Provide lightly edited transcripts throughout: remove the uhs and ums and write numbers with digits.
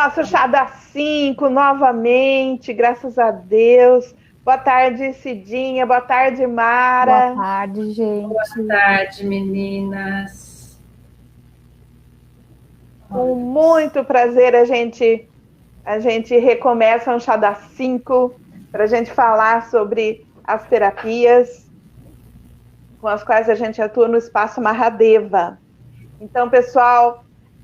Nosso chá das 5, novamente, graças a Deus. Boa tarde, Cidinha. Boa tarde, Mara. Boa tarde, gente. Boa tarde, meninas. Com muito prazer a gente recomeça um chá das 5 para a gente falar sobre as terapias com as quais a gente atua no Espaço Mahadeva. Então, pessoal,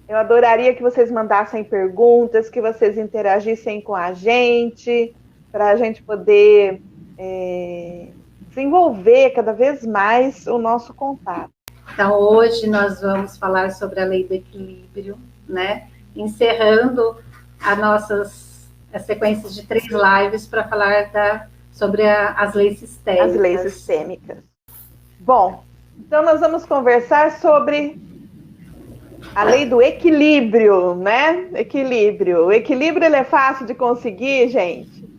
eu adoraria que vocês mandassem perguntas, que vocês interagissem com a gente, para a gente poder desenvolver cada vez mais o nosso contato. Então, hoje nós vamos falar sobre a lei do equilíbrio, né? Encerrando as sequências de 3 lives para falar sobre as leis sistêmicas. As leis sistêmicas. Bom, então nós vamos conversar sobre a lei do equilíbrio, né? Equilíbrio. O equilíbrio, ele é fácil de conseguir, gente?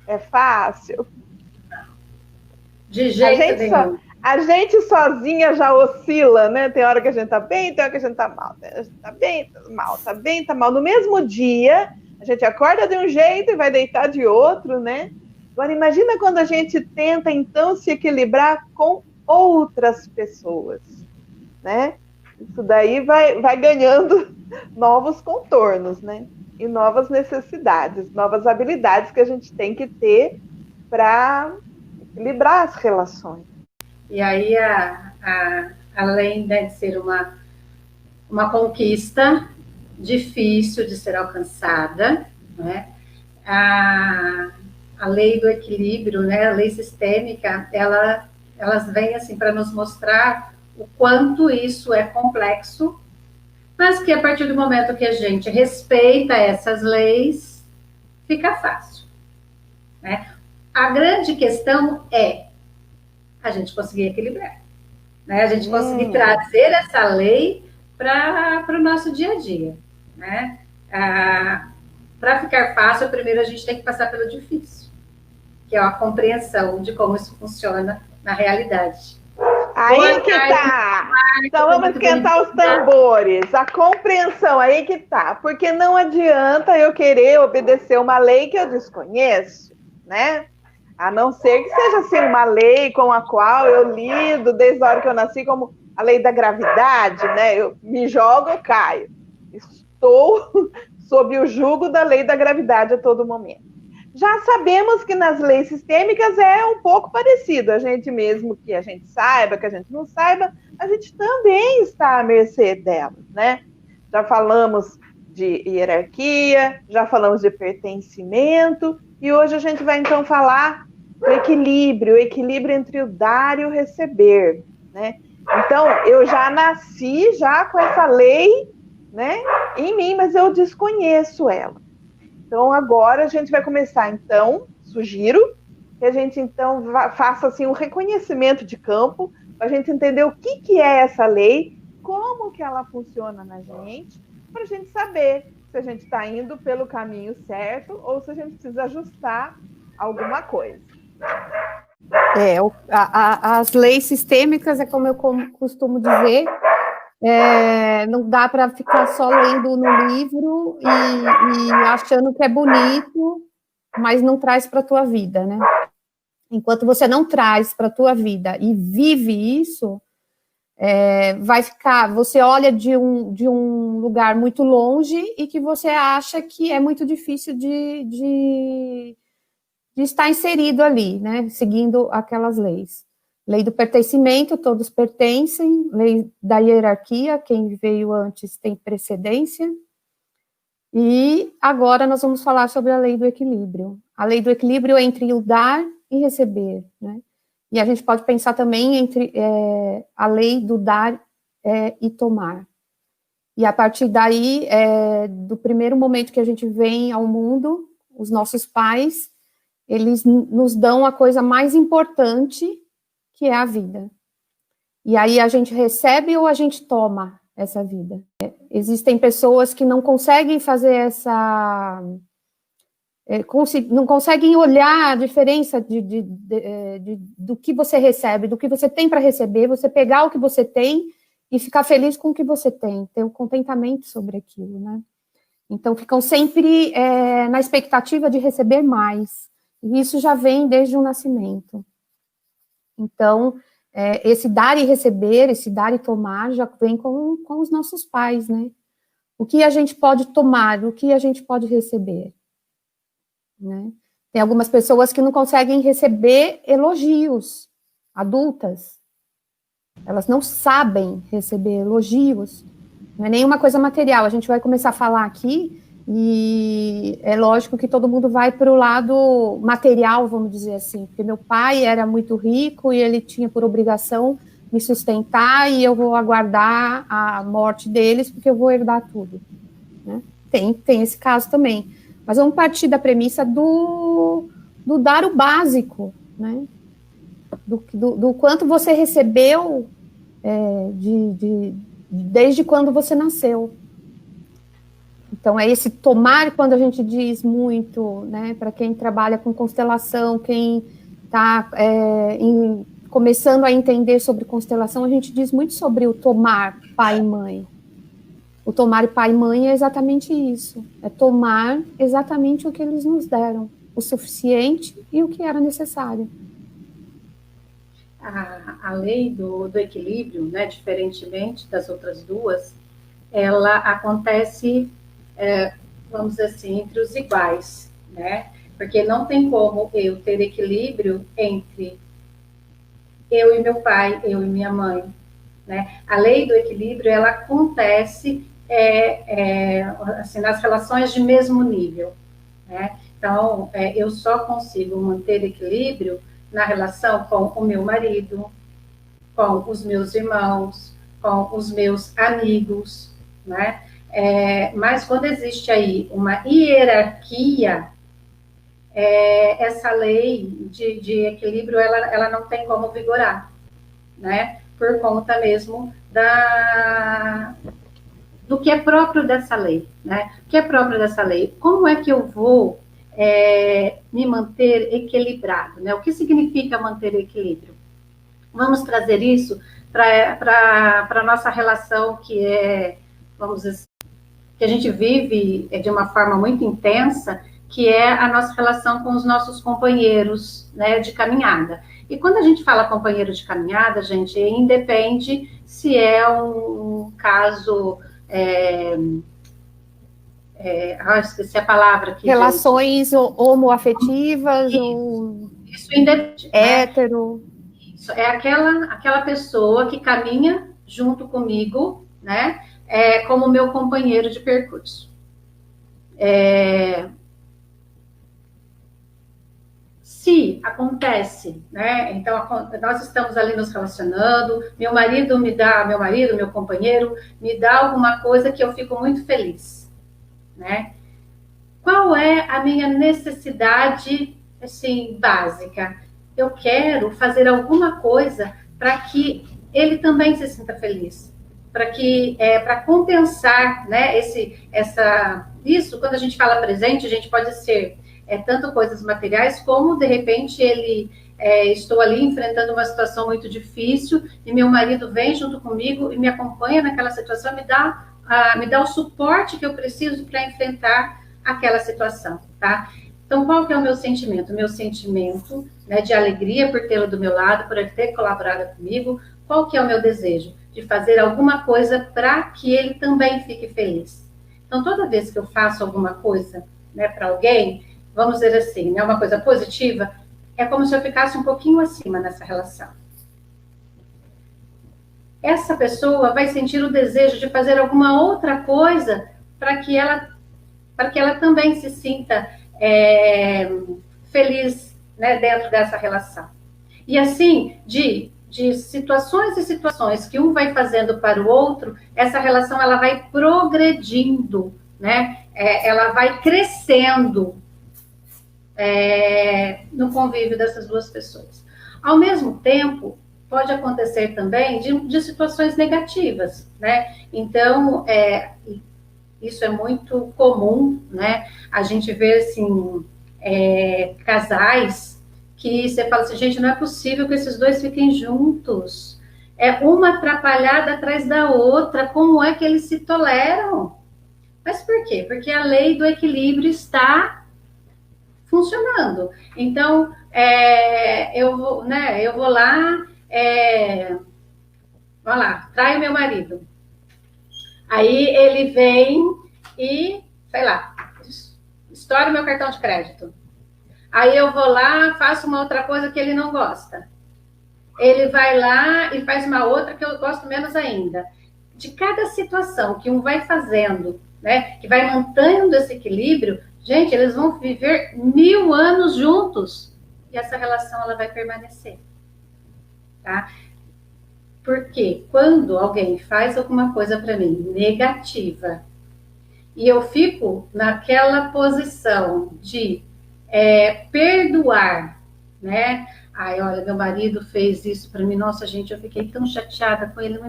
É fácil? De jeito nenhum. A gente sozinha já oscila, né? Tem hora que a gente tá bem, tem hora que a gente tá mal. A gente tá bem, tá mal, tá bem, tá mal. No mesmo dia, a gente acorda de um jeito e vai deitar de outro, né? Agora, imagina quando a gente tenta, então, se equilibrar com outras pessoas, né? Isso daí vai ganhando novos contornos, né? E novas necessidades, novas habilidades que a gente tem que ter para equilibrar as relações. E aí, além de ser uma conquista difícil de ser alcançada, né? A lei do equilíbrio, né? A lei sistêmica, elas vêm assim para nos mostrar o quanto isso é complexo, mas que a partir do momento que a gente respeita essas leis, fica fácil, né? A grande questão é a gente conseguir equilibrar, né? A gente conseguir trazer essa lei para o nosso dia a dia, né? Para ficar fácil, primeiro a gente tem que passar pelo difícil, que é a compreensão de como isso funciona na realidade. Aí que tá. Então vamos esquentar os tambores. A compreensão, aí que tá. Porque não adianta eu querer obedecer uma lei que eu desconheço, né? A não ser que seja assim uma lei com a qual eu lido desde a hora que eu nasci, como a lei da gravidade, né? Eu me jogo, eu caio. Estou sob o jugo da lei da gravidade a todo momento. Já sabemos que nas leis sistêmicas é um pouco parecido. A gente mesmo que a gente saiba, que a gente não saiba, a gente também está à mercê delas, né? Já falamos de hierarquia, já falamos de pertencimento, e hoje a gente vai então falar do equilíbrio, o equilíbrio entre o dar e o receber, né? Então, eu já nasci já com essa lei, né, em mim, mas eu desconheço ela. Então, agora a gente vai começar, então, sugiro que a gente, então, faça assim, um reconhecimento de campo, para a gente entender o que é essa lei, como que ela funciona na gente, para a gente saber se a gente está indo pelo caminho certo ou se a gente precisa ajustar alguma coisa. As leis sistêmicas, é como eu costumo dizer, não dá para ficar só lendo no livro e achando que é bonito, mas não traz para a tua vida, né? Enquanto você não traz para a tua vida e vive isso, vai ficar, você olha de um lugar muito longe e que você acha que é muito difícil de estar inserido ali, né? Seguindo aquelas leis. Lei do pertencimento, todos pertencem. Lei da hierarquia, quem veio antes tem precedência. E agora nós vamos falar sobre a lei do equilíbrio. A lei do equilíbrio é entre o dar e receber, né? E a gente pode pensar também entre a lei do dar e tomar. E a partir daí, do primeiro momento que a gente vem ao mundo, os nossos pais, eles nos dão a coisa mais importante, que é a vida. E aí a gente recebe ou a gente toma essa vida. Existem pessoas que não conseguem fazer não conseguem olhar a diferença do que você recebe, do que você tem para receber, você pegar o que você tem e ficar feliz com o que você tem, ter um contentamento sobre aquilo, né? Então, ficam sempre na expectativa de receber mais. E isso já vem desde o nascimento. Então, esse dar e receber, esse dar e tomar, já vem com os nossos pais, né? O que a gente pode tomar, o que a gente pode receber, né? Tem algumas pessoas que não conseguem receber elogios, adultas. Elas não sabem receber elogios. Não é nenhuma coisa material. A gente vai começar a falar aqui e é lógico que todo mundo vai para o lado material, vamos dizer assim, porque meu pai era muito rico e ele tinha por obrigação me sustentar e eu vou aguardar a morte deles porque eu vou herdar tudo, né? Tem esse caso também. Mas vamos partir da premissa do dar o básico, né? Do quanto você recebeu desde quando você nasceu. Então, é esse tomar, quando a gente diz muito, né, para quem trabalha com constelação, quem está começando a entender sobre constelação, a gente diz muito sobre o tomar pai e mãe. O tomar pai e mãe é exatamente isso, é tomar exatamente o que eles nos deram, o suficiente e o que era necessário. A lei do equilíbrio, né, diferentemente das outras duas, ela acontece, vamos dizer assim, entre os iguais, né? Porque não tem como eu ter equilíbrio entre eu e meu pai, eu e minha mãe, né? A lei do equilíbrio, ela acontece assim, nas relações de mesmo nível, né? Então, eu só consigo manter equilíbrio na relação com o meu marido, com os meus irmãos, com os meus amigos, né? Mas quando existe aí uma hierarquia, essa lei de equilíbrio, ela não tem como vigorar, né? Por conta mesmo do que é próprio dessa lei, né? O que é próprio dessa lei? Como é que eu vou me manter equilibrado, né? O que significa manter equilíbrio? Vamos trazer isso para a nossa relação vamos dizer, que a gente vive de uma forma muito intensa, que é a nossa relação com os nossos companheiros, né, de caminhada. E quando a gente fala companheiro de caminhada, gente, independe se é um caso... esqueci a palavra aqui. Relações homoafetivas ou isso independe, hétero. Né? Isso é aquela pessoa que caminha junto comigo, né? Como meu companheiro de percurso. Se acontece, né? Então, nós estamos ali nos relacionando, meu companheiro, me dá alguma coisa que eu fico muito feliz, né? Qual é a minha necessidade, assim, básica? Eu quero fazer alguma coisa para que ele também se sinta feliz, para compensar, né? Isso, quando a gente fala presente, a gente pode ser tanto coisas materiais, como, de repente, estou ali enfrentando uma situação muito difícil e meu marido vem junto comigo e me acompanha naquela situação, me dá o suporte que eu preciso para enfrentar aquela situação, tá? Então, qual que é o meu sentimento? O meu sentimento, né, de alegria por tê-lo do meu lado, por ele ter colaborado comigo. Qual que é o meu desejo? De fazer alguma coisa para que ele também fique feliz. Então, toda vez que eu faço alguma coisa, né, para alguém, vamos dizer assim, né, uma coisa positiva, é como se eu ficasse um pouquinho acima nessa relação. Essa pessoa vai sentir o desejo de fazer alguma outra coisa para que ela também se sinta feliz, né, dentro dessa relação. E assim, de situações e situações que um vai fazendo para o outro, essa relação ela vai progredindo, né? Ela vai crescendo no convívio dessas duas pessoas. Ao mesmo tempo, pode acontecer também de situações negativas, né? Então, isso é muito comum, né? A gente vê, assim, casais que você fala assim, gente, não é possível que esses dois fiquem juntos. É uma atrapalhada atrás da outra. Como é que eles se toleram? Mas por quê? Porque a lei do equilíbrio está funcionando. Então, eu vou lá, vai lá, traio meu marido. Aí ele vem e, sei lá, estoura o meu cartão de crédito. Aí eu vou lá, faço uma outra coisa que ele não gosta. Ele vai lá e faz uma outra que eu gosto menos ainda. De cada situação que um vai fazendo, né, que vai mantendo esse equilíbrio, gente, eles vão viver 1000 anos juntos. E essa relação, ela vai permanecer. Tá? Porque quando alguém faz alguma coisa para mim negativa, e eu fico naquela posição de perdoar, né? Ai, olha, meu marido fez isso para mim, nossa, gente, eu fiquei tão chateada com ele.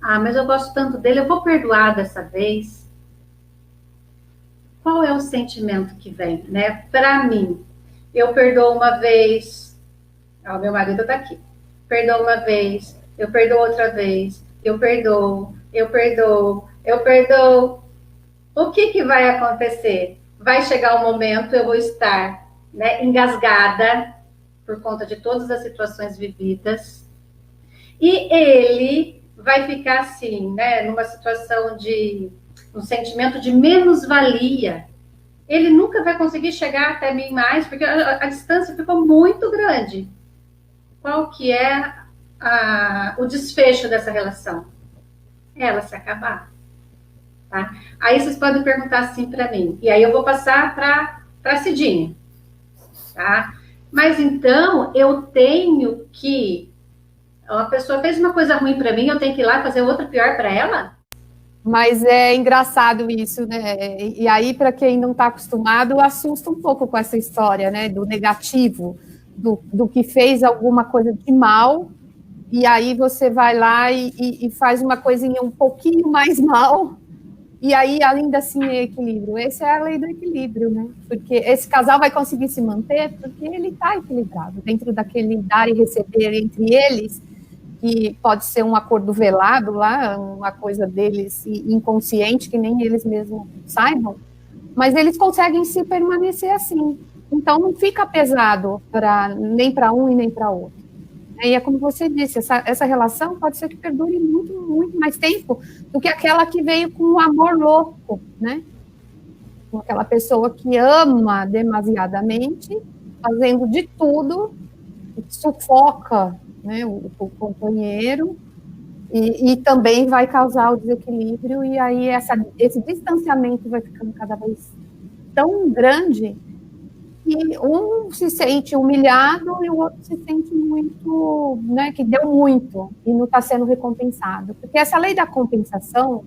Mas eu gosto tanto dele, eu vou perdoar dessa vez. Qual é o sentimento que vem, né? Para mim, eu perdoo uma vez, meu marido está aqui, perdoo uma vez, eu perdoo outra vez, eu perdoo. O que vai acontecer? Vai chegar um momento, eu vou estar, né, engasgada por conta de todas as situações vividas, e ele vai ficar assim, né, numa situação de um sentimento de menos-valia. Ele nunca vai conseguir chegar até mim mais, porque a distância ficou muito grande. Qual que é o desfecho dessa relação? Ela se acabar. Tá? Aí vocês podem perguntar assim para mim, e aí eu vou passar para Cidinha. Tá? Mas então, eu tenho que... Uma pessoa fez uma coisa ruim para mim, eu tenho que ir lá fazer outra pior para ela? Mas é engraçado isso, né? E aí, para quem não está acostumado, assusta um pouco com essa história, né? Do negativo, do que fez alguma coisa de mal, e aí você vai lá e faz uma coisinha um pouquinho mais mal, e aí ainda assim é equilíbrio. Essa é a lei do equilíbrio, né? Porque esse casal vai conseguir se manter porque ele está equilibrado, dentro daquele dar e receber entre eles, que pode ser um acordo velado lá, uma coisa deles inconsciente, que nem eles mesmos saibam, mas eles conseguem se permanecer assim. Então, não fica pesado nem para um e nem para outro. E é como você disse, essa relação pode ser que perdure muito, muito mais tempo do que aquela que veio com um amor louco, né? Com aquela pessoa que ama demasiadamente, fazendo de tudo, sufoca, né, o companheiro, e também vai causar o desequilíbrio, e aí esse distanciamento vai ficando cada vez tão grande que um se sente humilhado e o outro se sente muito, né, que deu muito e não está sendo recompensado. Porque essa lei da compensação,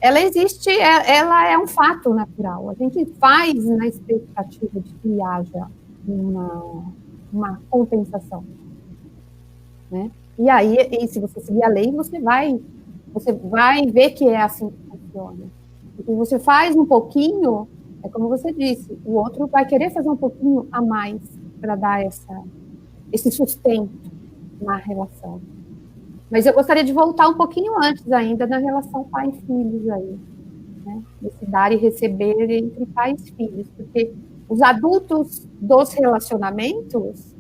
ela existe, ela é um fato natural. A gente faz na expectativa de que haja uma compensação. Né? E aí, se você seguir a lei, você vai ver que é assim que funciona. Porque você faz um pouquinho, é como você disse, o outro vai querer fazer um pouquinho a mais para dar esse sustento na relação. Mas eu gostaria de voltar um pouquinho antes ainda na relação pai e filhos aí, né? Esse dar e receber entre pais e filhos, porque os adultos dos relacionamentos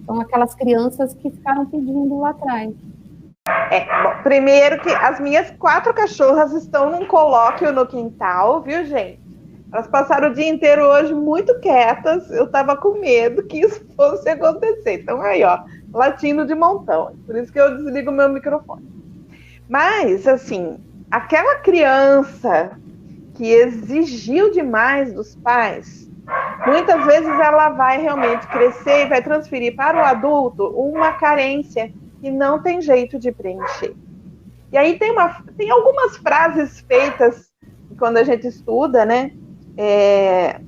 são aquelas crianças que ficaram pedindo lá atrás. Bom, primeiro que as minhas 4 cachorras estão num colóquio no quintal, viu, gente? Elas passaram o dia inteiro hoje muito quietas, eu tava com medo que isso fosse acontecer. Então aí, ó, latindo de montão. Por isso que eu desligo o meu microfone. Mas, assim, aquela criança que exigiu demais dos pais, muitas vezes ela vai realmente crescer e vai transferir para o adulto uma carência que não tem jeito de preencher. E aí tem algumas frases feitas quando a gente estuda, né,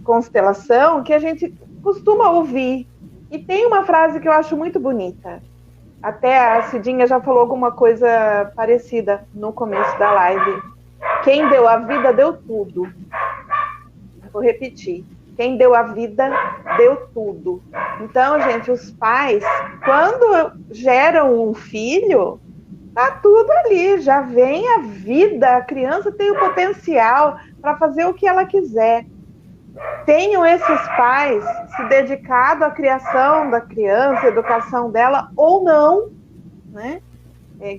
constelação, que a gente costuma ouvir. E tem uma frase que eu acho muito bonita. Até a Cidinha já falou alguma coisa parecida no começo da live. Quem deu a vida, deu tudo. Vou repetir. Quem deu a vida, deu tudo. Então, gente, os pais, quando geram um filho, tá tudo ali, já vem a vida, a criança tem o potencial, para fazer o que ela quiser. Tenham esses pais se dedicado à criação da criança, à educação dela, ou não, né?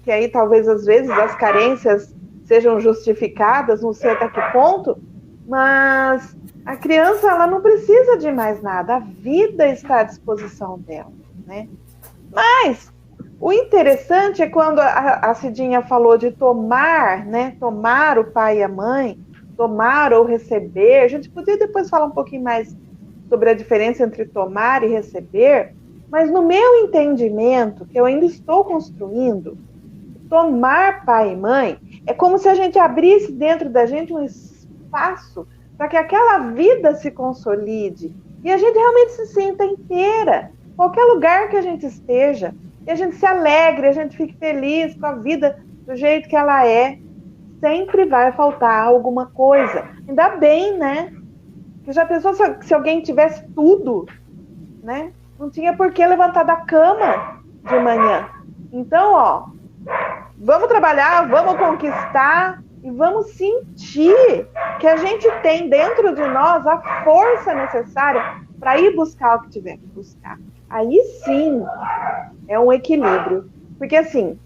Que aí talvez às vezes as carências sejam justificadas, não sei até que ponto, mas a criança ela não precisa de mais nada, a vida está à disposição dela, né? Mas o interessante é quando a Cidinha falou de tomar, né? Tomar o pai e a mãe, tomar ou receber. A gente podia depois falar um pouquinho mais sobre a diferença entre tomar e receber, mas no meu entendimento, que eu ainda estou construindo, tomar pai e mãe é como se a gente abrisse dentro da gente um espaço para que aquela vida se consolide e a gente realmente se sinta inteira. Qualquer lugar que a gente esteja, e a gente se alegre, a gente fique feliz com a vida do jeito que ela é, sempre vai faltar alguma coisa. Ainda bem, né? Que já pensou se alguém tivesse tudo, né? Não tinha por que levantar da cama de manhã. Então, ó, vamos trabalhar, vamos conquistar e vamos sentir que a gente tem dentro de nós a força necessária para ir buscar o que tiver que buscar. Aí sim é um equilíbrio. Porque assim,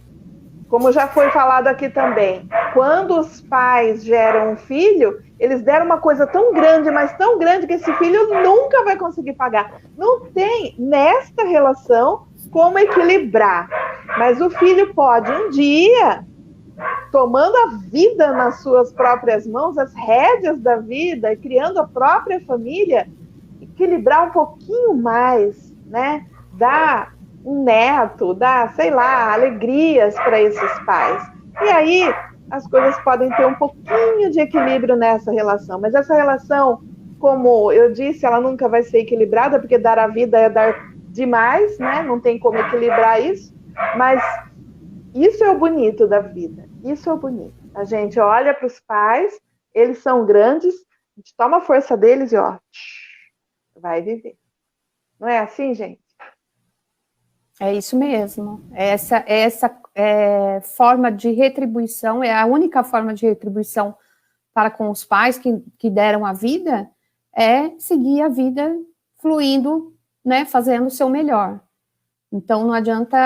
como já foi falado aqui também, quando os pais geram um filho, eles deram uma coisa tão grande, mas tão grande, que esse filho nunca vai conseguir pagar. Não tem, nesta relação, como equilibrar. Mas o filho pode, um dia, tomando a vida nas suas próprias mãos, as rédeas da vida, e criando a própria família, equilibrar um pouquinho mais, né? Dar um neto, dar, sei lá, alegrias para esses pais. E aí as coisas podem ter um pouquinho de equilíbrio nessa relação. Mas essa relação, como eu disse, ela nunca vai ser equilibrada, porque dar a vida é dar demais, né? Não tem como equilibrar isso. Mas isso é o bonito da vida. Isso é o bonito. A gente olha para os pais, eles são grandes, a gente toma a força deles e ó, vai viver. Não é assim, gente? É isso mesmo. Essa forma de retribuição é a única forma de retribuição para com os pais que deram a vida, é seguir a vida fluindo, né, fazendo o seu melhor. Então, não adianta,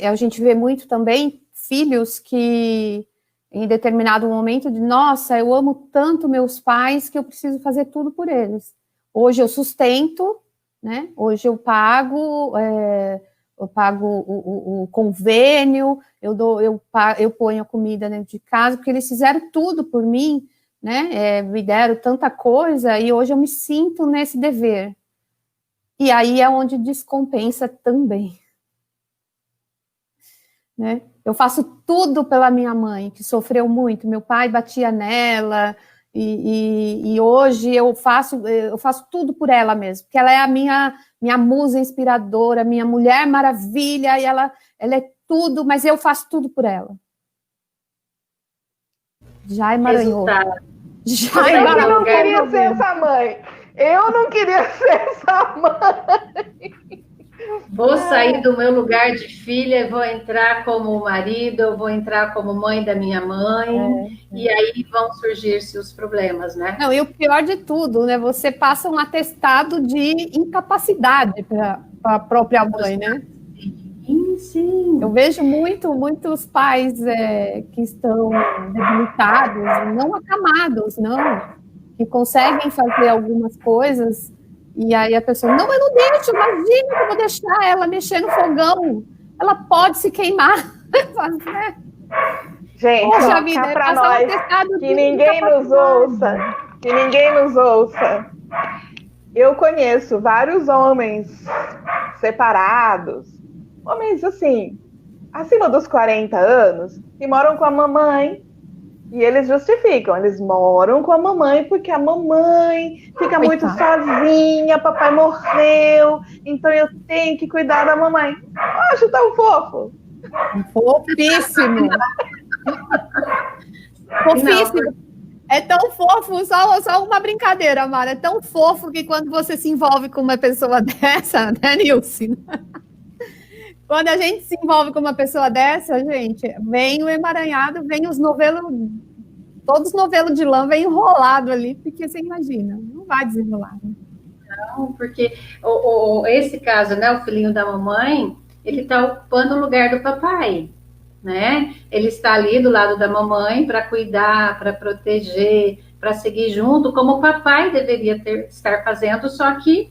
a gente vê muito também filhos que, em determinado momento, nossa, eu amo tanto meus pais que eu preciso fazer tudo por eles. Hoje eu sustento, né? Hoje eu pago o convênio, eu ponho a comida dentro de casa, porque eles fizeram tudo por mim, né? Me deram tanta coisa, e hoje eu me sinto nesse dever. E aí é onde descompensa também, né? Eu faço tudo pela minha mãe, que sofreu muito, meu pai batia nela, e hoje eu faço tudo por ela mesmo, porque ela é a minha musa inspiradora, minha mulher maravilha, e ela é tudo, mas eu faço tudo por ela. Já emaranhou. Já emaranhou. Eu não queria ser essa mãe. Eu não queria ser essa mãe. Vou sair do meu lugar de filha, vou entrar como marido, eu vou entrar como mãe da minha mãe, e aí vão surgir-se os problemas, né? Não, e o pior de tudo, né? Você passa um atestado de incapacidade para a própria mãe, né? Sim. Eu vejo muitos pais que estão debilitados, não acamados, não, que conseguem fazer algumas coisas. E aí a pessoa, não, eu não deixo, imagina que eu vou deixar ela mexer no fogão. Ela pode se queimar. Gente, poxa vida, para nós, que ninguém nos ouça, Eu conheço vários homens separados, homens assim, acima dos 40 anos, que moram com a mamãe. E eles justificam, eles moram com a mamãe porque a mamãe fica muito sozinha, papai morreu, então eu tenho que cuidar da mamãe. Eu acho tão fofo. Fofíssimo. Fofíssimo. É tão fofo, só uma brincadeira, Mara. É tão fofo que quando você se envolve com uma pessoa dessa, né, Nilce? Quando a gente se envolve com uma pessoa dessa, gente, vem o emaranhado, vem os novelos Todos os novelos de lã vêm enrolado ali, porque você imagina, não vai desenrolar. Né? Não, porque esse caso, né, o filhinho da mamãe, ele está ocupando o lugar do papai, né? Ele está ali do lado da mamãe para cuidar, para proteger, para seguir junto, como o papai deveria estar fazendo, só que,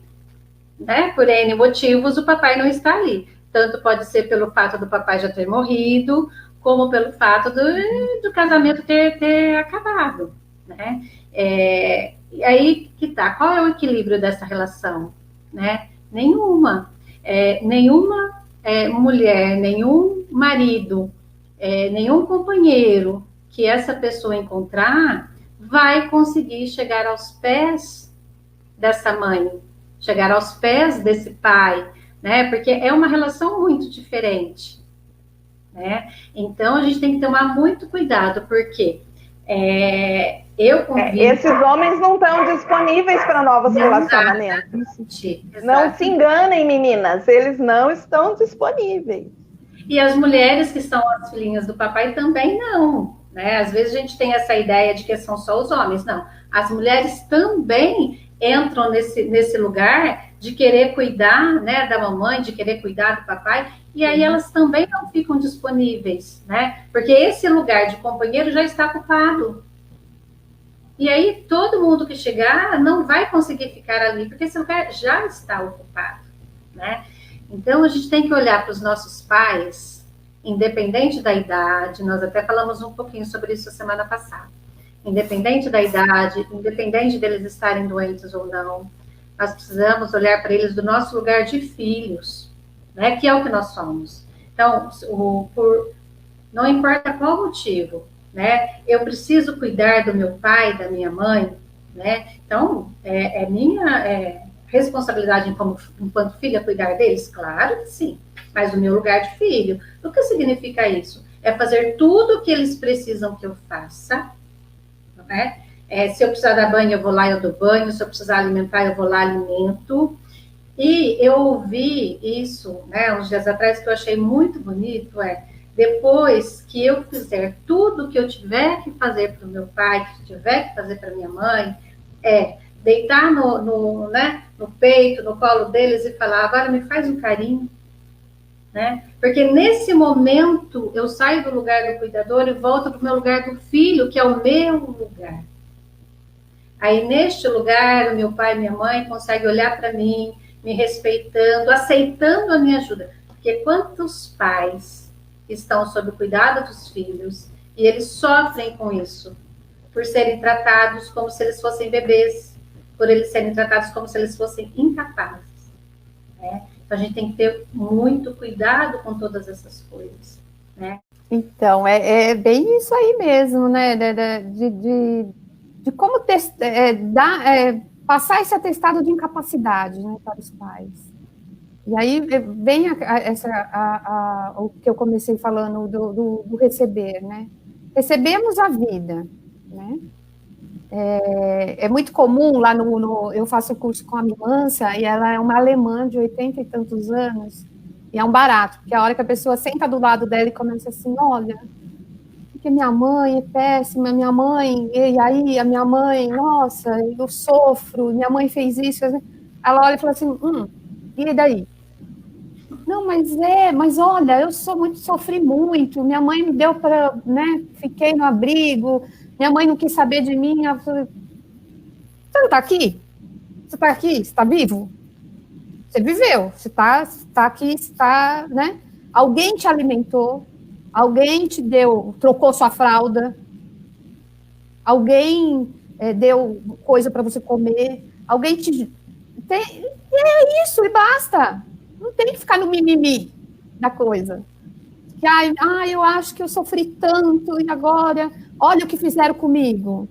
né, por N motivos, o papai não está ali. Tanto pode ser pelo fato do papai já ter morrido, como pelo fato do casamento ter acabado, né? E aí que tá, qual é o equilíbrio dessa relação? Né? Nenhuma. Nenhuma mulher, nenhum marido, nenhum companheiro que essa pessoa encontrar vai conseguir chegar aos pés dessa mãe, chegar aos pés desse pai, né? Porque é uma relação muito diferente, né? Então a gente tem que tomar muito cuidado, porque eu convido... esses homens não estão disponíveis para novos relacionamentos. Não se enganem, meninas, eles não estão disponíveis. E as mulheres que são as filhinhas do papai também não, né? Às vezes a gente tem essa ideia de que são só os homens, não. As mulheres também entram nesse lugar de querer cuidar, né, da mamãe, de querer cuidar do papai, e aí elas também não ficam disponíveis, né? Porque esse lugar de companheiro já está ocupado. E aí todo mundo que chegar não vai conseguir ficar ali, porque esse lugar já está ocupado, né? Então a gente tem que olhar para os nossos pais, independente da idade, nós até falamos um pouquinho sobre isso semana passada. Independente da idade, independente deles estarem doentes ou não, nós precisamos olhar para eles do nosso lugar de filhos, né? Que é o que nós somos. Então, não importa qual motivo, né? Eu preciso cuidar do meu pai, da minha mãe, né? Então, é minha responsabilidade enquanto filha cuidar deles? Claro que sim, mas o meu lugar de filho. O que significa isso? É fazer tudo o que eles precisam que eu faça, né? Se eu precisar dar banho, eu vou lá e eu dou banho. Se eu precisar alimentar, eu vou lá e alimento. E eu ouvi isso, né, uns dias atrás, que eu achei muito bonito, depois que eu fizer tudo que eu tiver que fazer para o meu pai, que tiver que fazer para minha mãe, deitar no peito, no colo deles e falar, agora me faz um carinho, né? Porque nesse momento eu saio do lugar do cuidador e volto para o meu lugar do filho, que é o meu lugar. Aí neste lugar, o meu pai e minha mãe conseguem olhar para mim, me respeitando, aceitando a minha ajuda. Porque quantos pais estão sob o cuidado dos filhos e eles sofrem com isso, por serem tratados como se eles fossem bebês, por eles serem tratados como se eles fossem incapazes, né? Então, a gente tem que ter muito cuidado com todas essas coisas, né? Então, é bem isso aí mesmo, né? De como passar esse atestado de incapacidade, né, para os pais. E aí vem o que eu comecei falando do receber, né? Recebemos a vida, né? É muito comum lá eu faço curso com a Milância, e ela é uma alemã de 80 e tantos anos, e é um barato, porque a hora que a pessoa senta do lado dela e começa assim, olha, porque minha mãe é péssima, minha mãe, e aí a minha mãe, nossa, eu sofro, minha mãe fez isso, ela olha e fala assim, e daí? Não, mas olha, eu sofri muito, minha mãe me deu para, né, fiquei no abrigo, minha mãe não quis saber de mim, ela falou, você não está aqui? Você está aqui? Você está vivo? Você viveu, você está aqui, está, né? Alguém te alimentou, alguém te trocou sua fralda, alguém deu coisa para você comer, alguém é isso, e basta. Não tem que ficar no mimimi da coisa. Que, eu acho que eu sofri tanto, e agora, olha o que fizeram comigo.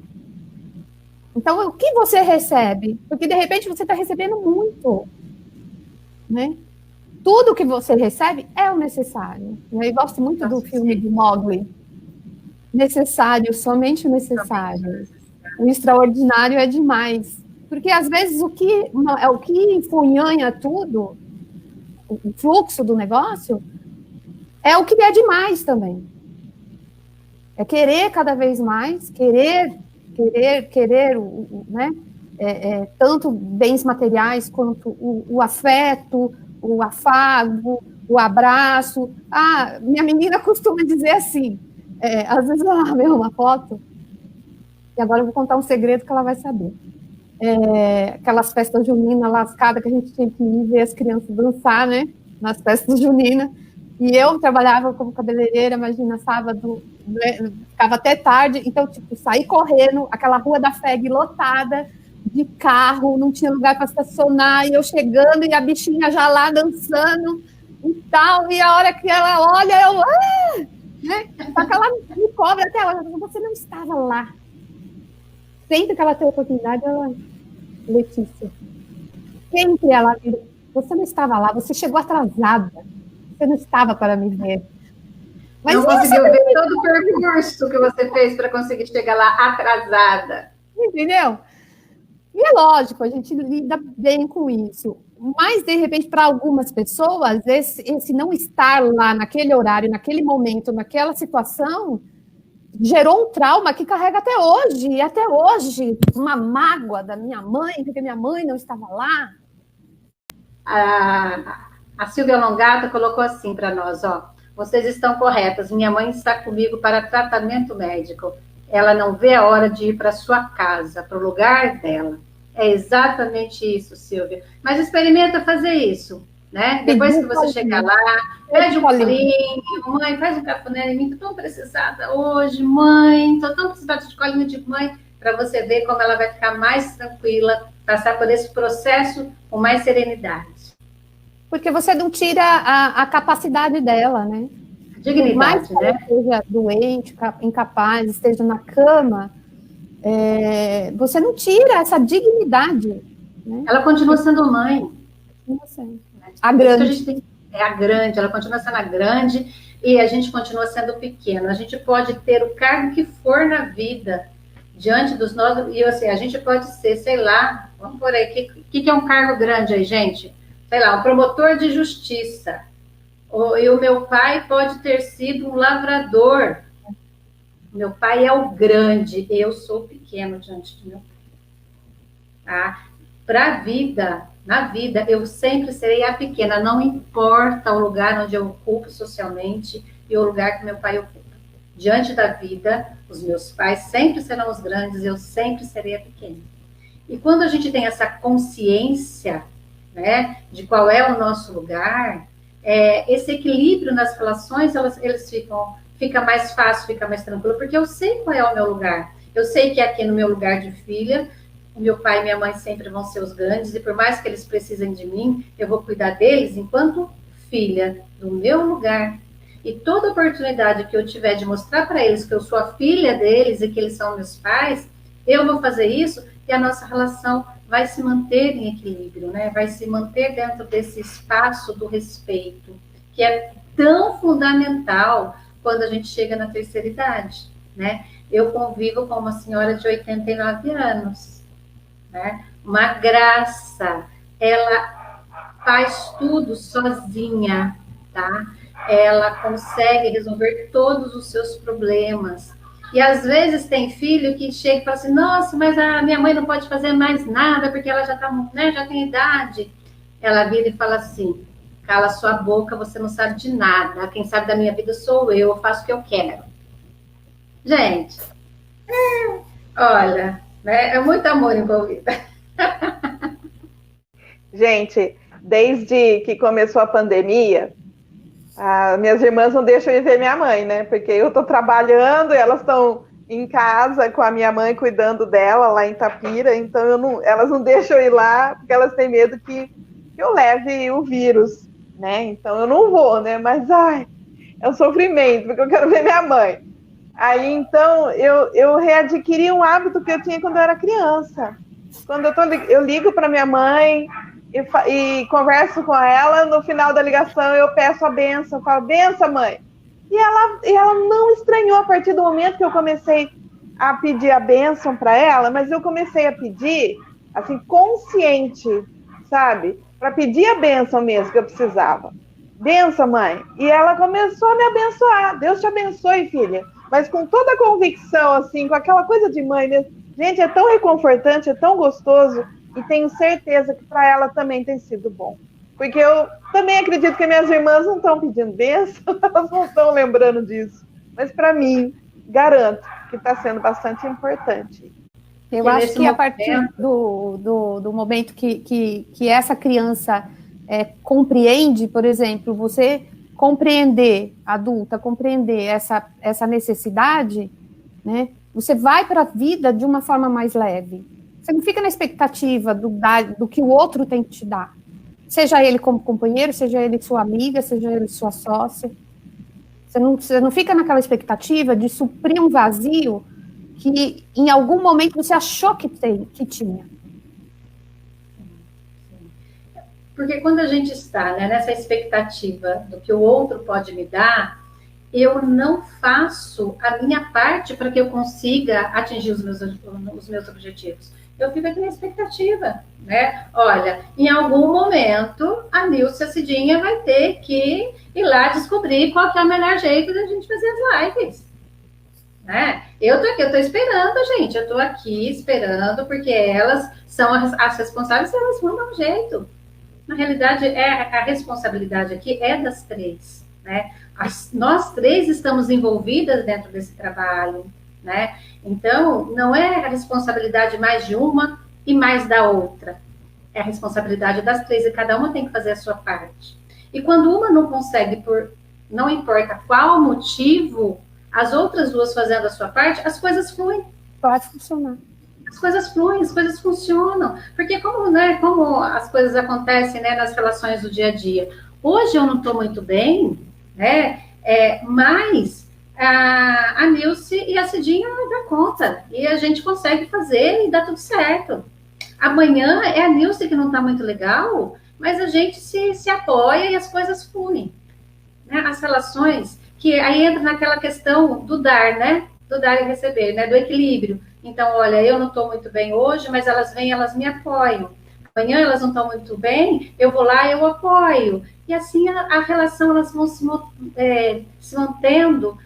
Então, o que você recebe? Porque, de repente, você está recebendo muito, né? Tudo que você recebe é o necessário. Eu gosto muito do filme de Mowgli. Necessário, somente o necessário. O extraordinário é demais. Porque, às vezes, o que enfunhanha tudo, o fluxo do negócio, é o que é demais também. É querer cada vez mais, querer, né? Tanto bens materiais quanto o afeto, o afago, o abraço. Minha menina costuma dizer assim, às vezes ela vê uma foto, e agora eu vou contar um segredo que ela vai saber. Aquelas festas juninas lascadas que a gente tinha que ir ver as crianças dançar, né? Nas festas juninas. E eu trabalhava como cabeleireira, imagina, sábado, né, ficava até tarde, então, tipo, saí correndo, aquela rua da FEG lotada de carro, não tinha lugar para estacionar, e eu chegando, e a bichinha já lá dançando e tal, e a hora que ela olha, eu... né? Só que ela me cobra até ela, você não estava lá. Sempre que ela tem oportunidade, ela... Letícia, sempre ela vira, você não estava lá, você chegou atrasada. Você não estava para me ver. Mas não conseguiu ver todo o percurso que você fez para conseguir chegar lá atrasada. Entendeu? E é lógico, a gente lida bem com isso. Mas, de repente, para algumas pessoas, esse não estar lá naquele horário, naquele momento, naquela situação, gerou um trauma que carrega até hoje. E até hoje, uma mágoa da minha mãe, porque minha mãe não estava lá. A Silvia Longato colocou assim para nós, vocês estão corretas, minha mãe está comigo para tratamento médico, ela não vê a hora de ir para sua casa, para o lugar dela. É exatamente isso, Silvia. Mas experimenta fazer isso, né? Depois que você chegar lá, pede um colinho, mãe, faz um cafuné em mim, estou tão precisada hoje, mãe, estou tão precisada de colinho de mãe, para você ver como ela vai ficar mais tranquila, passar por esse processo com mais serenidade. Porque você não tira a capacidade dela, né? Dignidade, mais que ela né? esteja doente, incapaz, esteja na cama, você não tira essa dignidade. Né? Ela continua sendo mãe. A grande. A grande, ela continua sendo a grande e a gente continua sendo pequeno. A gente pode ter o cargo que for na vida, diante dos nossos... E assim, a gente pode ser, sei lá, vamos por aí, o que é um cargo grande aí, gente? Sei lá, um promotor de justiça. E o meu pai pode ter sido um lavrador. Meu pai é o grande, eu sou o pequeno diante do meu pai. Tá? Para a vida, na vida, eu sempre serei a pequena, não importa o lugar onde eu ocupo socialmente e o lugar que meu pai ocupa. Diante da vida, os meus pais sempre serão os grandes, eu sempre serei a pequena. E quando a gente tem essa consciência, né, de qual é o nosso lugar, esse equilíbrio nas relações, fica mais fácil, fica mais tranquilo, porque eu sei qual é o meu lugar. Eu sei que aqui no meu lugar de filha, o meu pai e minha mãe sempre vão ser os grandes, e por mais que eles precisem de mim, eu vou cuidar deles enquanto filha, do meu lugar. E toda oportunidade que eu tiver de mostrar para eles que eu sou a filha deles e que eles são meus pais, eu vou fazer isso e a nossa relação vai se manter em equilíbrio, né? Vai se manter dentro desse espaço do respeito, que é tão fundamental quando a gente chega na terceira idade, né? Eu convivo com uma senhora de 89 anos, né? Uma graça, ela faz tudo sozinha, tá? Ela consegue resolver todos os seus problemas. E às vezes tem filho que chega e fala assim, nossa, mas a minha mãe não pode fazer mais nada porque ela já tá, né, já tem idade. Ela vira e fala assim, cala sua boca, você não sabe de nada. Quem sabe da minha vida sou eu faço o que eu quero. Gente, olha, né, é muito amor envolvido. Gente, desde que começou a pandemia, minhas irmãs não deixam eu ver minha mãe, né? Porque eu tô trabalhando e elas estão em casa com a minha mãe cuidando dela lá em Itapira, então elas não deixam eu ir lá porque elas têm medo que eu leve o vírus, né? Então eu não vou, né? Mas é um sofrimento, porque eu quero ver minha mãe. Aí então eu readquiri um hábito que eu tinha quando eu era criança. Quando eu ligo para minha mãe e converso com ela, no final da ligação eu peço a bênção, eu falo, benção, mãe. E ela não estranhou a partir do momento que eu comecei a pedir a bênção para ela, mas eu comecei a pedir, assim, consciente, sabe? Para pedir a bênção mesmo que eu precisava. Benção, mãe. E ela começou a me abençoar. Deus te abençoe, filha. mas com toda a convicção, assim, com aquela coisa de mãe mesmo. Gente, é tão reconfortante, é tão gostoso, e tenho certeza que para ela também tem sido bom. Porque eu também acredito que minhas irmãs não estão pedindo bênção, elas não estão lembrando disso. Mas para mim, garanto que está sendo bastante importante. Eu acho que a partir do momento que essa criança compreende, por exemplo, você compreender, adulta, compreender essa necessidade, né, você vai para a vida de uma forma mais leve. Você não fica na expectativa do que o outro tem que te dar. Seja ele como companheiro, seja ele sua amiga, seja ele sua sócia. Você não fica naquela expectativa de suprir um vazio que em algum momento você achou que tinha. Porque quando a gente está, né, nessa expectativa do que o outro pode me dar, eu não faço a minha parte para que eu consiga atingir os meus objetivos. Eu fico aqui na expectativa, né? Olha, em algum momento, a Nilce, a Cidinha, vai ter que ir lá descobrir qual que é o melhor jeito da gente fazer as lives. Né? Eu tô aqui, eu tô esperando, gente. Eu tô aqui esperando, porque elas são as responsáveis, elas vão dar um jeito. Na realidade, a responsabilidade aqui é das três, né? Nós três estamos envolvidas dentro desse trabalho, né? Então, não é a responsabilidade mais de uma e mais da outra. É a responsabilidade das três e cada uma tem que fazer a sua parte. E quando uma não consegue, não importa qual motivo, as outras duas fazendo a sua parte, as coisas fluem. Pode funcionar. As coisas fluem, as coisas funcionam. Porque como as coisas acontecem, né, nas relações do dia a dia. Hoje eu não estou muito bem, né? Mas a Nilce e a Cidinha dá conta. E a gente consegue fazer e dá tudo certo. Amanhã é a Nilce que não está muito legal, mas a gente se apoia e as coisas fluem. Né? As relações, que aí entra naquela questão do dar, né? Do dar e receber, né? Do equilíbrio. Então, olha, eu não estou muito bem hoje, mas elas vêm, elas me apoiam. Amanhã elas não estão muito bem, eu vou lá, eu apoio. E assim a relação, elas vão se mantendo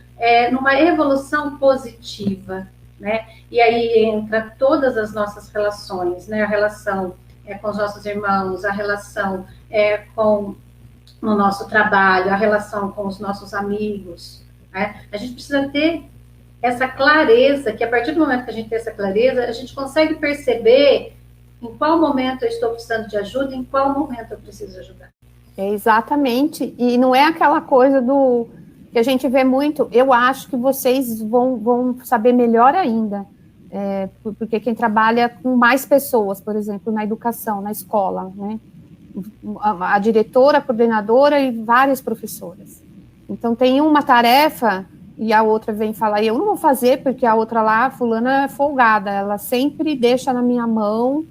numa evolução positiva, né? E aí entra todas as nossas relações, né? A relação com os nossos irmãos, a relação no nosso trabalho, a relação com os nossos amigos, né? A gente precisa ter essa clareza, que a partir do momento que a gente tem essa clareza, a gente consegue perceber em qual momento eu estou precisando de ajuda, em qual momento eu preciso ajudar. Exatamente, e não é aquela coisa que a gente vê muito. Eu acho que vocês vão saber melhor ainda, porque quem trabalha com mais pessoas, por exemplo, na educação, na escola, né? A diretora, a coordenadora e várias professoras. Então, tem uma tarefa e a outra vem falar, eu não vou fazer porque a outra lá, a fulana, é folgada, ela sempre deixa na minha mão,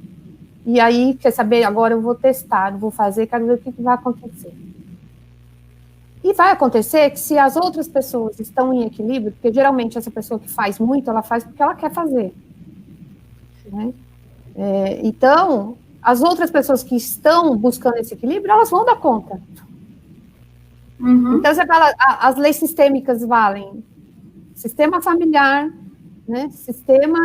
e aí, quer saber, agora eu vou testar, vou fazer, quero ver o que vai acontecer. E vai acontecer que se as outras pessoas estão em equilíbrio, porque geralmente essa pessoa que faz muito, ela faz porque ela quer fazer. Né? Então, as outras pessoas que estão buscando esse equilíbrio, elas vão dar conta. Uhum. Então, você fala, as leis sistêmicas valem sistema familiar, né, sistema,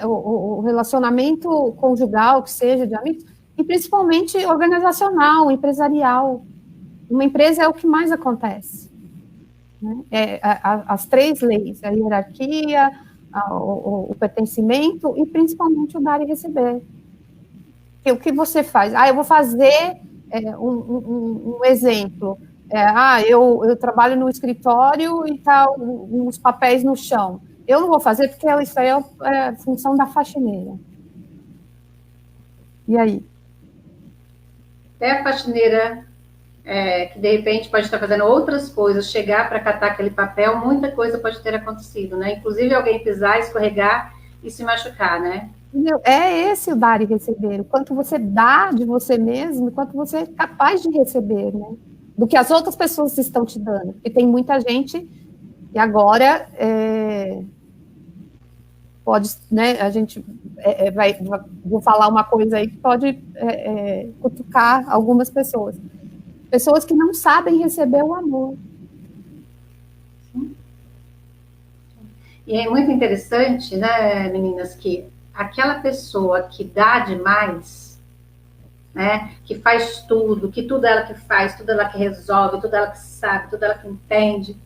o relacionamento conjugal, que seja, de amigos, e principalmente organizacional, empresarial. Uma empresa é o que mais acontece. Né? As três leis, a hierarquia, o pertencimento e principalmente o dar e receber. O que você faz? Eu vou fazer um exemplo. Eu trabalho no escritório e tá uns papéis no chão. Eu não vou fazer porque isso aí é função da faxineira. E aí? Até a faxineira, que de repente pode estar fazendo outras coisas, chegar para catar aquele papel, muita coisa pode ter acontecido, né? Inclusive alguém pisar, escorregar e se machucar, né? É esse o dar e receber. O quanto você dá de você mesmo, o quanto você é capaz de receber, né? Do que as outras pessoas estão te dando. Porque tem muita gente, e agora pode, né, a gente vou falar uma coisa aí que pode cutucar algumas pessoas. Pessoas que não sabem receber o amor. E é muito interessante, né, meninas, que aquela pessoa que dá demais, né, que faz tudo, que tudo ela que faz, tudo ela que resolve, tudo ela que sabe, tudo ela que entende,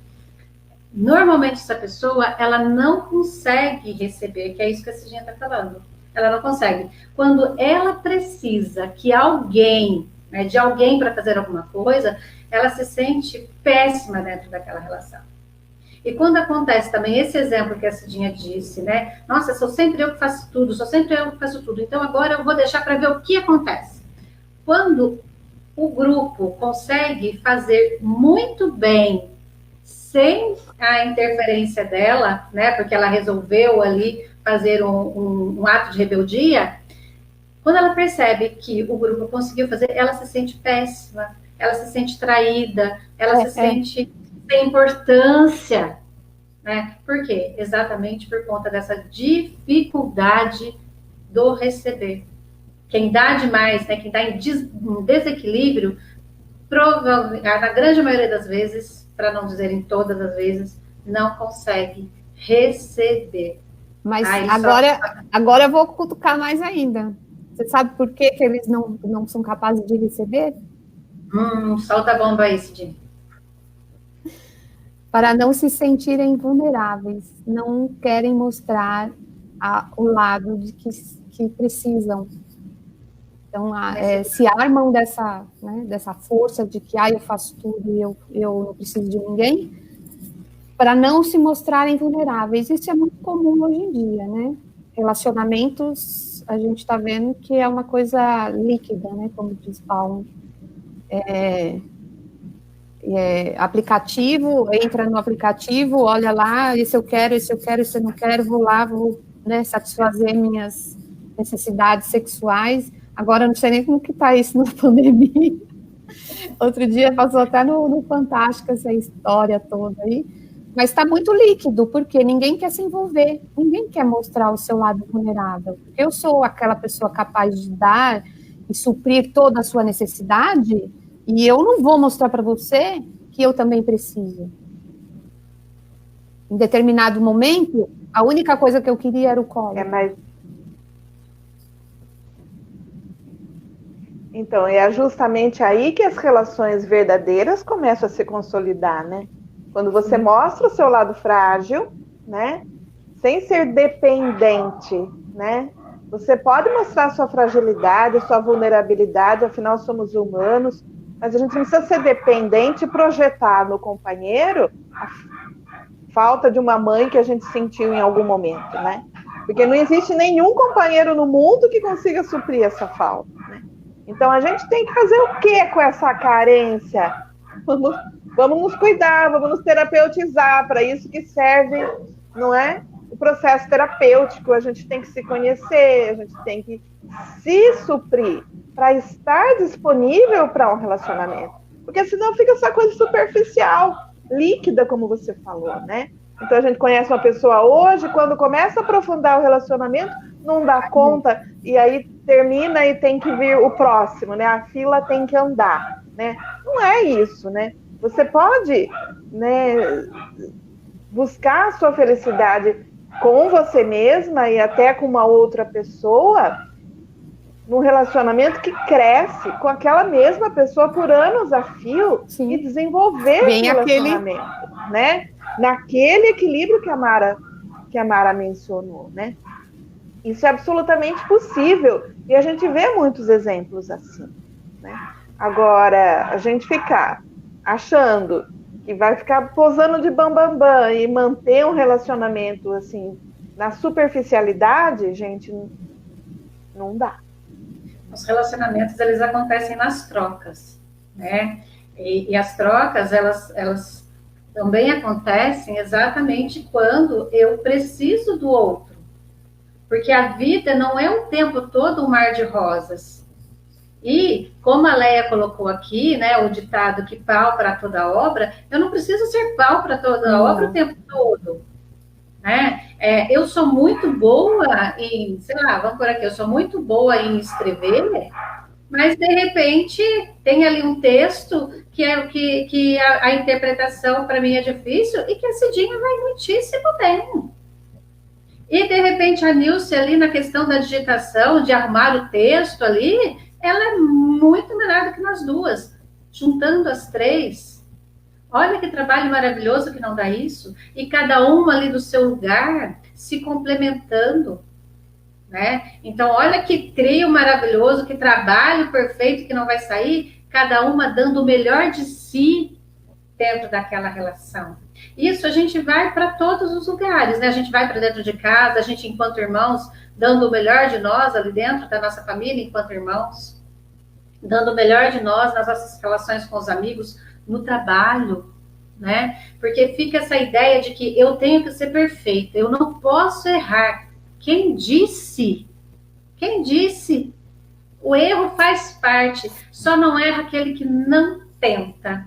normalmente essa pessoa, ela não consegue receber, que é isso que a Cidinha está falando. Ela não consegue. Quando ela precisa que alguém, né, de alguém para fazer alguma coisa, ela se sente péssima dentro daquela relação. E quando acontece também esse exemplo que a Cidinha disse, né? Nossa, sou sempre eu que faço tudo, sou sempre eu que faço tudo. Então agora eu vou deixar para ver o que acontece. Quando o grupo consegue fazer muito bem, sem a interferência dela, né? Porque ela resolveu ali fazer um ato de rebeldia. Quando ela percebe que o grupo conseguiu fazer, ela se sente péssima, ela se sente traída, ela se sente sem importância, né? Por quê? Exatamente por conta dessa dificuldade do receber. Quem dá demais, né? Quem está em desequilíbrio, provavelmente, na grande maioria das vezes, para não dizer em todas as vezes, não consegue receber. Mas agora eu vou cutucar mais ainda. Você sabe por que eles não são capazes de receber? Solta a bomba aí, Cidinha. Para não se sentirem vulneráveis, não querem mostrar o lado de que precisam. Então, se armam dessa força de que eu faço tudo e eu não preciso de ninguém, para não se mostrarem vulneráveis. Isso é muito comum hoje em dia, né? Relacionamentos, a gente está vendo que é uma coisa líquida, né? Como diz Paulo. Aplicativo, entra no aplicativo, olha lá, esse eu quero, esse eu não quero, vou lá, vou, né, satisfazer minhas necessidades sexuais. Agora, não sei nem como que está isso na pandemia. Outro dia passou até no Fantástico essa história toda aí. Mas está muito líquido, porque ninguém quer se envolver, ninguém quer mostrar o seu lado vulnerável. Eu sou aquela pessoa capaz de dar e suprir toda a sua necessidade, e eu não vou mostrar para você que eu também preciso. Em determinado momento, a única coisa que eu queria era o colo. Então, é justamente aí que as relações verdadeiras começam a se consolidar, né? Quando você mostra o seu lado frágil, né? Sem ser dependente, né? Você pode mostrar sua fragilidade, sua vulnerabilidade, afinal somos humanos, mas a gente não precisa ser dependente e projetar no companheiro a falta de uma mãe que a gente sentiu em algum momento, né? Porque não existe nenhum companheiro no mundo que consiga suprir essa falta, né? Então a gente tem que fazer o que com essa carência? Vamos nos cuidar, vamos nos terapeutizar, para isso que serve, não é? O processo terapêutico, a gente tem que se conhecer, a gente tem que se suprir para estar disponível para um relacionamento. Porque senão fica essa coisa superficial, líquida, como você falou, né? Então a gente conhece uma pessoa hoje, quando começa a aprofundar o relacionamento, não dá conta, e aí termina e tem que vir o próximo, né? A fila tem que andar, né? Não é isso, né? Você pode, né, buscar a sua felicidade com você mesma e até com uma outra pessoa, num relacionamento que cresce com aquela mesma pessoa por anos a fio. Sim. E desenvolver esse relacionamento, né? Naquele equilíbrio que a Mara mencionou, né? Isso é absolutamente possível e a gente vê muitos exemplos assim, né? Agora, a gente ficar achando que vai ficar posando de bambambam e manter um relacionamento assim na superficialidade, gente, não dá. Os relacionamentos, eles acontecem nas trocas, né? E as trocas, elas também acontecem exatamente quando eu preciso do outro. Porque a vida não é o tempo todo um mar de rosas. E, como a Leia colocou aqui, né, o ditado que pau para toda obra, eu não preciso ser pau para toda obra o tempo todo. Né? Eu sou muito boa em, sei lá, vamos por aqui, eu sou muito boa em escrever, mas, de repente, tem ali um texto que é que a interpretação, para mim, é difícil e que a Cidinha vai muitíssimo bem. E, de repente, a Nilce ali na questão da digitação, de arrumar o texto ali, ela é muito melhor do que nós duas. Juntando as três, olha que trabalho maravilhoso que não dá isso. E cada uma ali do seu lugar, se complementando, né? Então, olha que trio maravilhoso, que trabalho perfeito que não vai sair, cada uma dando o melhor de si dentro daquela relação. Isso a gente vai para todos os lugares, né? A gente vai para dentro de casa, a gente, enquanto irmãos, dando o melhor de nós ali dentro da nossa família, enquanto irmãos, dando o melhor de nós nas nossas relações com os amigos, no trabalho, né? Porque fica essa ideia de que eu tenho que ser perfeita, eu não posso errar. Quem disse? Quem disse? O erro faz parte, só não erra aquele que não tenta.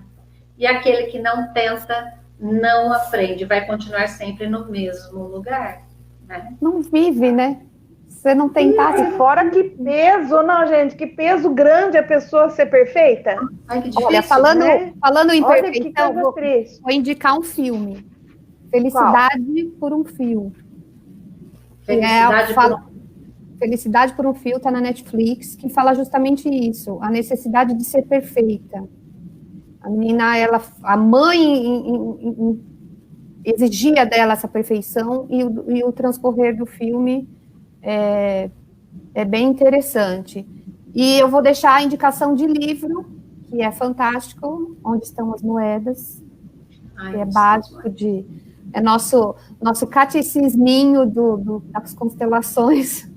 E aquele que não tenta, não aprende, vai continuar sempre no mesmo lugar. Né? Não vive, né? Você não tentar. E fora que peso, não, gente, que peso grande a pessoa ser perfeita. Ai, que difícil, olha, falando em Olha perfeição, que triste. vou indicar um filme. Felicidade por um Fio. Felicidade por um Fio está na Netflix, que fala justamente isso, a necessidade de ser perfeita. A menina, a mãe exigia dela essa perfeição e o transcorrer do filme é bem interessante. E eu vou deixar a indicação de livro, que é fantástico, Onde Estão as Moedas, que é básico é nosso catecisminho das constelações,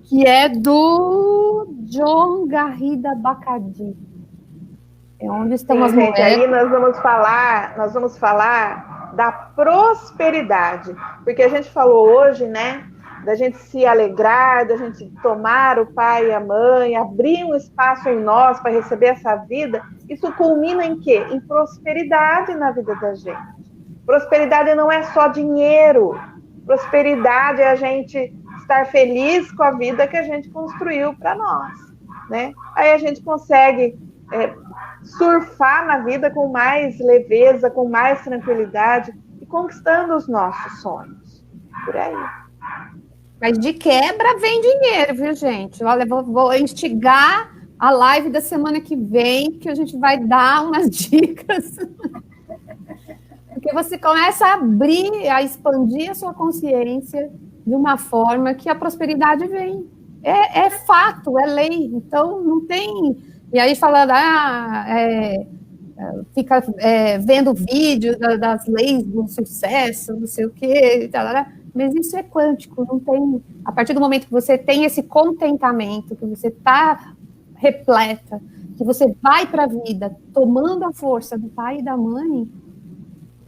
que é do John Garrida Bacardí. É Onde Estão as Moedas. Aí nós vamos falar da prosperidade, porque a gente falou hoje, né, da gente se alegrar, da gente tomar o pai e a mãe, abrir um espaço em nós para receber essa vida. Isso culmina em quê? Em prosperidade na vida da gente. Prosperidade não é só dinheiro. Prosperidade é a gente estar feliz com a vida que a gente construiu para nós, né? Aí a gente consegue surfar na vida com mais leveza, com mais tranquilidade e conquistando os nossos sonhos. Por aí. Mas de quebra vem dinheiro, viu, gente? Olha, vou instigar a live da semana que vem, que a gente vai dar umas dicas. Porque você começa a abrir, a expandir a sua consciência de uma forma que a prosperidade vem. É fato, é lei. Então, não tem... E aí, falando, fica vendo vídeo das leis do sucesso, não sei o quê, mas isso é quântico, não tem... A partir do momento que você tem esse contentamento, que você está repleta, que você vai para a vida tomando a força do pai e da mãe,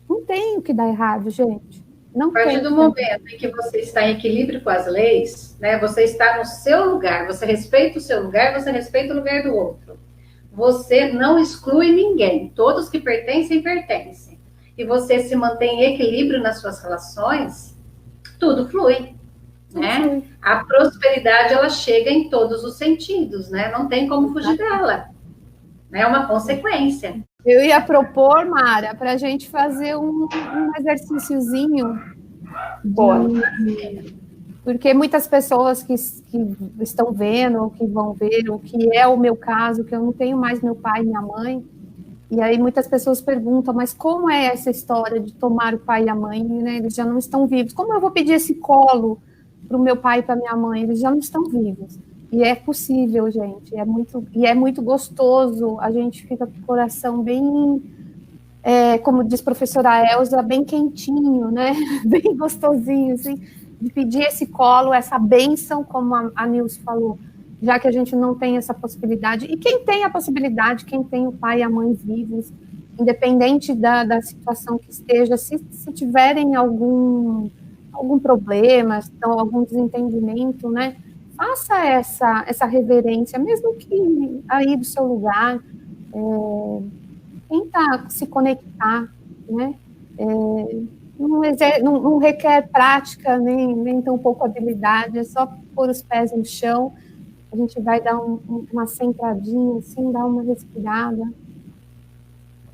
não tem o que dar errado, gente. Não a partir do momento em que você está em equilíbrio com as leis, né, você está no seu lugar, você respeita o seu lugar, você respeita o lugar do outro. Você não exclui ninguém, todos que pertencem, pertencem. E você se mantém em equilíbrio nas suas relações, tudo flui. Né? A prosperidade, ela chega em todos os sentidos, né? Não tem como fugir dela. É uma consequência. Eu ia propor, Mara, para a gente fazer um exercíciozinho. Porque muitas pessoas que estão vendo, ou que vão ver, ou que é o meu caso, que eu não tenho mais meu pai e minha mãe, e aí muitas pessoas perguntam, mas como é essa história de tomar o pai e a mãe, né? Eles já não estão vivos. Como eu vou pedir esse colo para o meu pai e para minha mãe? Eles já não estão vivos. E é possível, gente, é muito gostoso, a gente fica com o coração bem, como diz a professora Elza, bem quentinho, né? Bem gostosinho, assim, de pedir esse colo, essa bênção, como a Nilce falou, já que a gente não tem essa possibilidade. E quem tem a possibilidade, quem tem o pai e a mãe vivos, independente da situação que esteja, se tiverem algum problema, então, algum desentendimento, né? Faça essa reverência, mesmo que aí do seu lugar, tenta se conectar, né? Não requer prática, nem tão pouco habilidade, é só pôr os pés no chão, a gente vai dar uma centradinha, assim, dar uma respirada.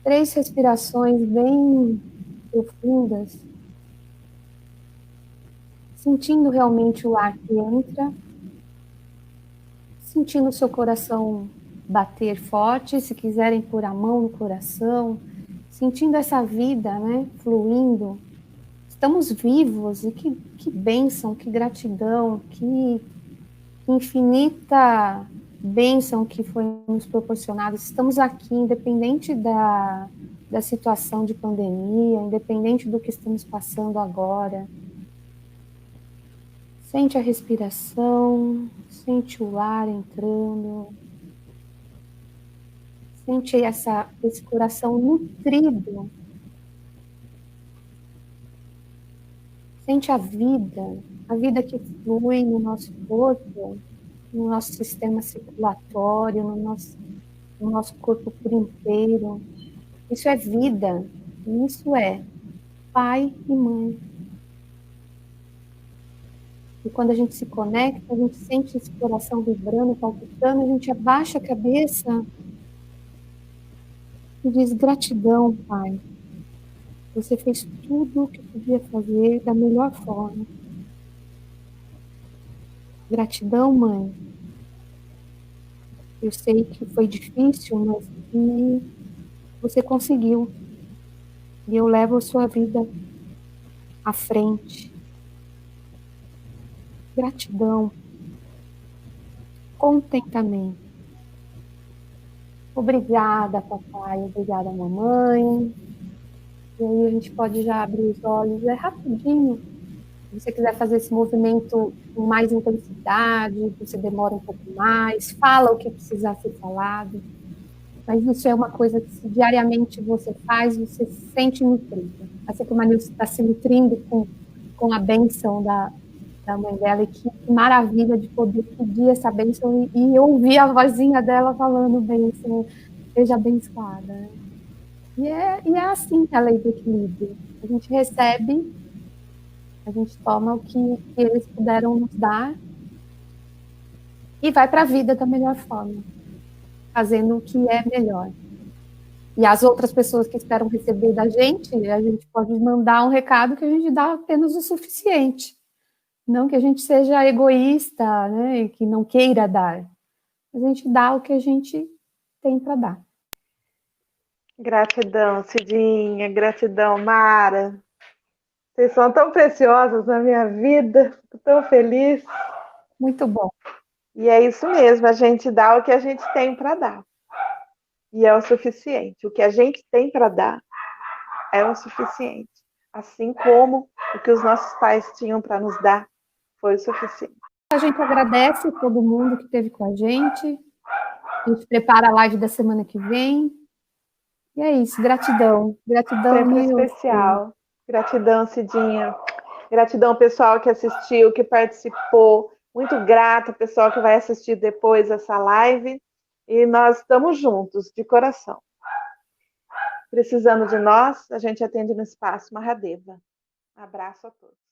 3 respirações bem profundas. sentindo realmente o ar que entra, sentindo o seu coração bater forte, se quiserem pôr a mão no coração, sentindo essa vida, né, fluindo. Estamos vivos, e que bênção, que gratidão, que infinita bênção que foi nos proporcionada. Estamos aqui, independente da situação de pandemia, independente do que estamos passando agora. Sente a respiração, sente o ar entrando, sente esse coração nutrido, sente a vida que flui no nosso corpo, no nosso sistema circulatório, no nosso corpo por inteiro. Isso é vida, isso é pai e mãe. E quando a gente se conecta, a gente sente esse coração vibrando, palpitando, a gente abaixa a cabeça e diz: gratidão, Pai. Você fez tudo o que podia fazer da melhor forma. Gratidão, Mãe. Eu sei que foi difícil, mas que você conseguiu. E eu levo a sua vida à frente. Gratidão. Contentamento. Obrigada, papai. Obrigada, mamãe. E aí a gente pode já abrir os olhos. É rapidinho. Se você quiser fazer esse movimento com mais intensidade, você demora um pouco mais, fala o que precisar ser falado. Mas isso é uma coisa que, se diariamente você faz, você se sente nutrido. Assim como a Nilce está se nutrindo com a bênção da mãe dela, e que maravilha de poder pedir essa bênção e ouvir a vozinha dela falando bênção, seja abençoada. E é assim que é a lei do equilíbrio. A gente recebe, a gente toma o que eles puderam nos dar e vai para a vida da melhor forma, fazendo o que é melhor. E as outras pessoas que esperam receber da gente, a gente pode mandar um recado que a gente dá apenas o suficiente. Não que a gente seja egoísta, né, que não queira dar. A gente dá o que a gente tem para dar. Gratidão, Cidinha. Gratidão, Mara. Vocês são tão preciosas na minha vida. Estou tão feliz. Muito bom. E é isso mesmo, a gente dá o que a gente tem para dar. E é o suficiente. O que a gente tem para dar é o suficiente. Assim como o que os nossos pais tinham para nos dar foi o suficiente. A gente agradece todo mundo que esteve com a gente. A gente prepara a live da semana que vem. E é isso, gratidão. Gratidão, sempre especial. Gratidão, Cidinha. Gratidão, pessoal que assistiu, que participou. Muito grata, pessoal que vai assistir depois essa live. E nós estamos juntos, de coração. Precisando de nós, a gente atende no Espaço Mahadeva. Abraço a todos.